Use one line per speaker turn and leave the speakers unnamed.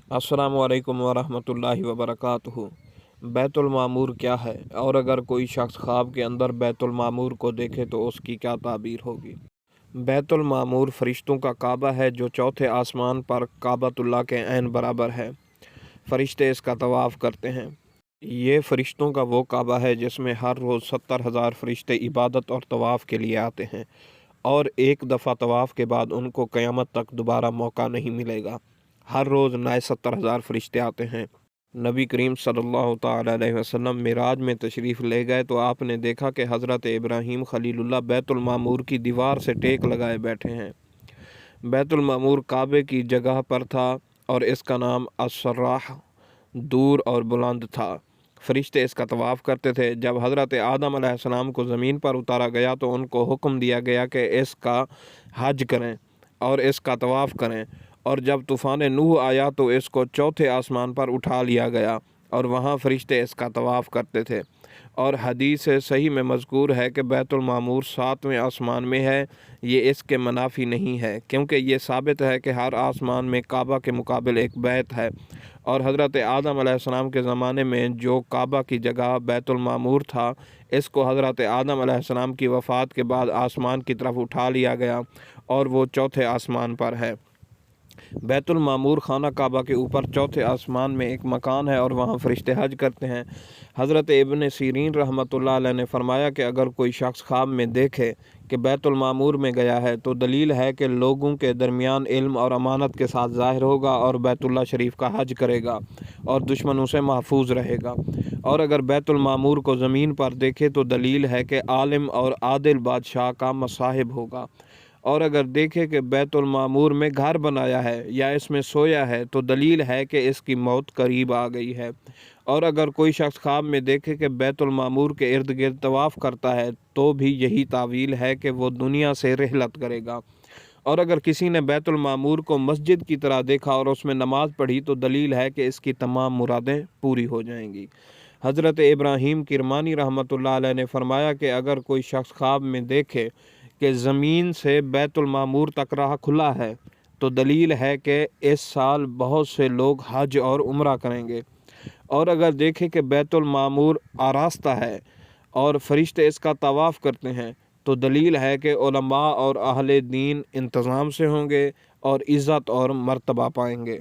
अस्सलामु अलैकुम वरहमतुल्लाहि वबरकातुहू। बैतुल मामूर क्या है, और अगर कोई शख्स ख्वाब के अंदर बैतुल मामूर को देखे तो उसकी क्या ताबीर होगी। बैतुल मामूर फरिश्तों का काबा है जो चौथे आसमान पर काबतुल्लाह के ऐन बराबर है। फरिश्ते इसका तवाफ़ करते हैं। ये फरिश्तों का वो काबा है जिसमें हर रोज़ 70,000 फरिश्ते इबादत और तवाफ़ के लिए आते हैं, और एक दफ़ा तवाफ़ के बाद उनको क़यामत तक दोबारा मौका नहीं मिलेगा। हर रोज़ नए 70,000 फरिश्ते आते हैं। नबी करीम सल्लल्लाहु ताला अलैहि वसल्लम मिराज में तशरीफ़ ले गए तो आपने देखा कि हज़रत इब्राहीम खलीलुल्लाह बैतुल मामूर की दीवार से टेक लगाए बैठे हैं। बैतुल मामूर काबे की जगह पर था और इसका नाम अस्सर्राह दूर और बुलंद था। फरिश्ते इसका तवाफ़ करते थे। जब हज़रत आदम अलैहिस्सलाम को ज़मीन पर उतारा गया तो उनको हुक्म दिया गया कि इसका हज करें और इसका तवाफ़ करें, और जब तूफ़ान नूह आया तो इसको चौथे आसमान पर उठा लिया गया और वहाँ फरिश्ते इसका तवाफ़ करते थे। और हदीस सही में मज़कूर है कि बैतुल मामूर 7वें आसमान में है। ये इसके मनाफी नहीं है, क्योंकि ये साबित है कि हर आसमान में काबा के मुकाबिल एक बैत है, और हज़रत आदम अलैहिस्सलाम के ज़माने में जो काबा की जगह बैतुल मामूर था, इसको हज़रत आदम अलैहिस्सलाम की वफ़ात के बाद आसमान की तरफ उठा लिया गया और वो चौथे आसमान पर है। बैतुल मामूर खाना काबा के ऊपर चौथे आसमान में एक मकान है और वहाँ फरिश्ते हज करते हैं। हज़रत इब्न सीरीन रहमतुल्लाह अलैह ने फरमाया कि अगर कोई शख्स ख्वाब में देखे कि बैतुल मामूर में गया है तो दलील है कि लोगों के दरमियान इल्म और अमानत के साथ ज़ाहिर होगा और बैतुल्लाह शरीफ का हज करेगा और दुश्मनों से महफूज रहेगा। और अगर बैतुल मामूर को ज़मीन पर देखे तो दलील है कि आलिम और आदिल बादशाह का मसाहिब होगा। और अगर देखे कि बैतुल मामूर में घर बनाया है या इसमें सोया है तो दलील है कि इसकी मौत करीब आ गई है। और अगर कोई शख्स ख्वाब में देखे कि बैतुल मामूर के इर्द गिर्द तवाफ़ करता है तो भी यही तावील है कि वो दुनिया से रिहलत करेगा। और अगर किसी ने बैतुल मामूर को मस्जिद की तरह देखा और उसमें नमाज़ पढ़ी तो दलील है कि इसकी तमाम मुरादें पूरी हो जाएंगी। हज़रत इब्राहीम किरमानी रहमतुल्लाह अलैह ने फरमाया कि अगर कोई शख्स ख्वाब में देखे कि ज़मीन से बैतुल मामूर तक राह खुला है तो दलील है कि इस साल बहुत से लोग हज और उम्रा करेंगे। और अगर देखे कि बैतुल मामूर आरास्ता है और फरिश्ते इसका तवाफ़ करते हैं तो दलील है कि उलमा और अहले दीन इंतज़ाम से होंगे और इज़्ज़त और मर्तबा पाएंगे।